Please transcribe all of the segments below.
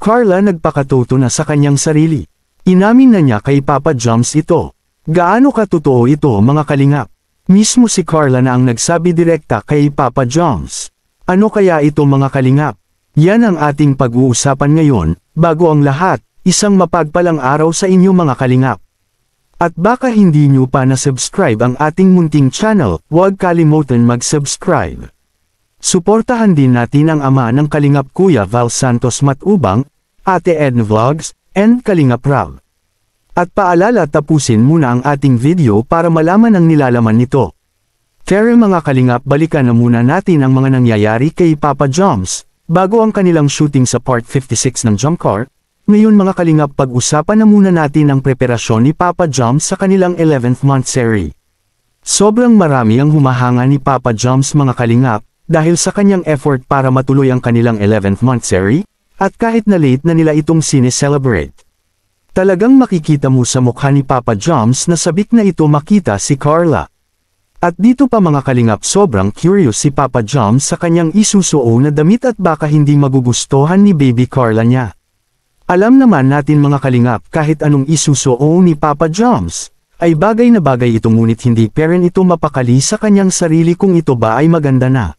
Carla nagpakatuto na sa kanyang sarili. Inamin na niya kay Papa Joms ito. Gaano katotoo ito mga kalingap? Mismo si Carla na ang nagsabi direkta kay Papa Joms. Ano kaya ito mga kalingap? Yan ang ating pag-uusapan ngayon. Bago ang lahat, isang mapagpalang araw sa inyo mga kalingap. At baka hindi nyo pa na-subscribe ang ating munting channel, huwag kalimutan mag-subscribe. Suportahan din natin ang ama ng Kalingap Kuya Val Santos Matubang, Ate Edna Vlogs, and Kalingap Rob. At paalala, tapusin muna ang ating video para malaman ang nilalaman nito. Pero mga kalingap, balikan na muna natin ang mga nangyayari kay Papa Joms, bago ang kanilang shooting sa Part 56 ng Jumcar. Ngayon mga kalingap, pag-usapan na muna natin ang preparasyon ni Papa Joms sa kanilang 11th month series. Sobrang marami ang humahanga ni Papa Joms mga kalingap, dahil sa kanyang effort para matuloy ang kanilang 11th month series, at kahit na late na nila itong sine-celebrate. Talagang makikita mo sa mukha ni Papa Joms na sabik na ito makita si Carla. At dito pa mga kalingap, sobrang curious si Papa Joms sa kanyang isusuot na damit at baka hindi magugustuhan ni baby Carla niya. Alam naman natin mga kalingap, kahit anong isusuot ni Papa Joms, ay bagay na bagay ito, ngunit hindi pa rin ito mapakali sa kanyang sarili kung ito ba ay maganda na.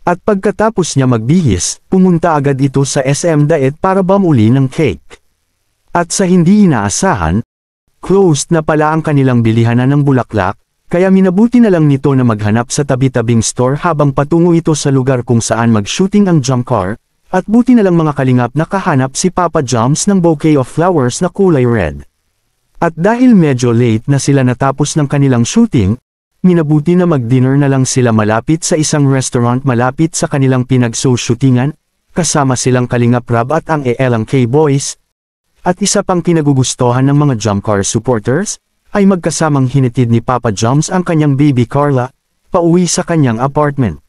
At pagkatapos niya magbihis, pumunta agad ito sa SM Daet para bumuli ng cake. At sa hindi inaasahan, closed na pala ang kanilang bilihanan ng bulaklak, kaya minabuti na lang nito na maghanap sa tabi-tabing store habang patungo ito sa lugar kung saan mag-shooting ang Jumcar, at buti na lang mga kalingap nakahanap si Papa Joms ng bouquet of flowers na kulay red. At dahil medyo late na sila natapos ng kanilang shooting, minabuti na mag-dinner na lang sila malapit sa isang restaurant malapit sa kanilang pinag-shootingan, kasama silang Kalingap Rob at ang ELK Boys. At isa pang kinagugustuhan ng mga Jumcar supporters, ay magkasamang hinitid ni Papa Joms ang kanyang baby Carla, pauwi sa kanyang apartment.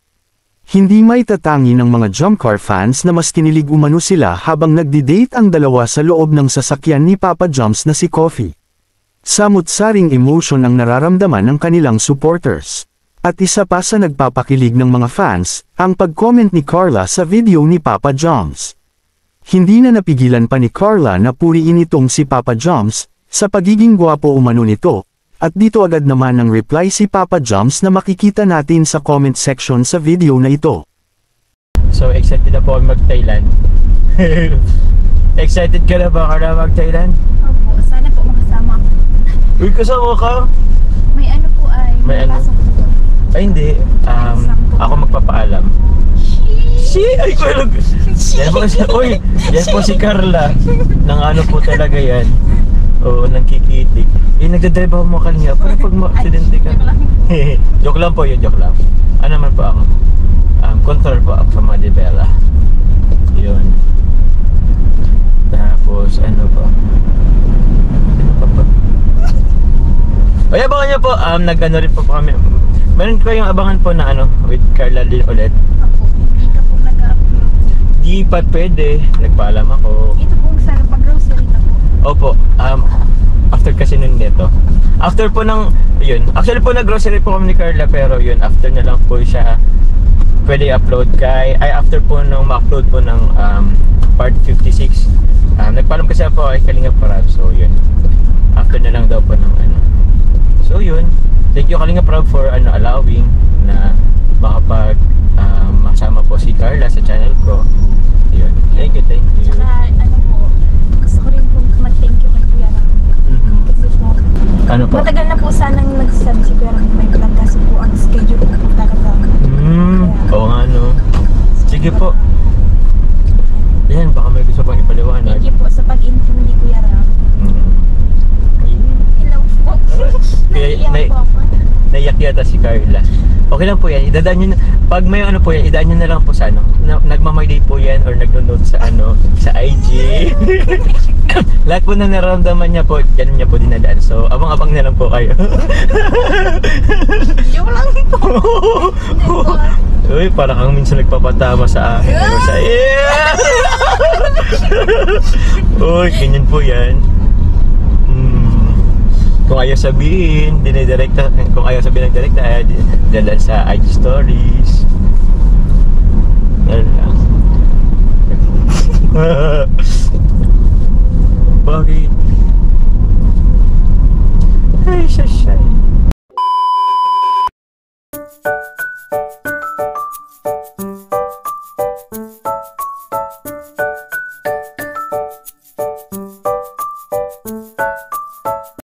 Hindi may tatangi ng mga Jumcar fans na mas kinilig umano sila habang nagdi-date ang dalawa sa loob ng sasakyan ni Papa Joms na si Coffee. Samut-saring emotion ang nararamdaman ng kanilang supporters. At isa pa sa nagpapakilig ng mga fans, ang pag-comment ni Carla sa video ni Papa Joms. Hindi na napigilan pa ni Carla na puriin itong si Papa Joms, sa pagiging gwapo umano nito, at dito agad naman ang reply si Papa Joms na makikita natin sa comment section sa video na ito. So excited na po mag-Thailand. Excited ka na ba Carla mag-Thailand? Opo, sana po makasama ako. Uy, kasama ka? May ano po ay, May ano? pasok po. Ay hindi, ako magpapaalam. Ay ko lang. Yan po si, uy, yan po si Carla. Nang ano po talaga yan. Oo, nang kikitik. Nagdadrive ako mga kalinga. Pero pag ma-accidente ka. Joke lang po yun, joke lang. Ano naman po ako? Control po ako sa Madibela. Yun. Tapos ano po? Ay, abangan nyo po, nag-ano rin po kami. Meron ko yung abangan po na ano, with Carla din ulit. Opo, hindi ka po nag-upload. Di pa pwede, nagpaalam ako. Ito po sa pag-grocery na po. Opo, after kasi nun dito. After po ng, yun, actually po nag-grocery po kami ni Carla, pero yun, after na lang po siya pwede upload after po nung ma-upload po ng part 56. Nagpaalam kasi po ay Kalingap Rob, so yun. After na lang daw po ng ano. So yun, thank you Kalingap Rob for allowing na makapag masama po si Carla sa channel ko. Yun, thank you. Saka ano po, gusto ko rin po mag-thank you kay Kuya Ram. Kasi po, Ano po? matagal na po sanang nagsasabi si Kuya Ram may vlog kasi po ang schedule ko po talaga. Oo nga no. Sige po. Ayan, baka may gusto pang ipaliwanag. Thank you po sa pag-inform ni Kuya Ram. Hello po. Naiiyak po ako. Naiyak yata si Carla. Okay lang po yan, idadaan nyo na, pag may ano po yan, idaan nyo na lang po sa ano, nagmamay po yan or nagno-note sa ano, sa IG. Lahat po na nararamdaman niya po, yan niya po dinadaan. So, abang-abang na lang po kayo. Joke lang po. Uy, parang kang minsan nagpapatama sa akin. Uy, ganyan po yan. Kung ayaw sabihin, dinidirekta, kung ayaw sabihin ng direkta, dalan sa IG stories. Yan lang. siya siya.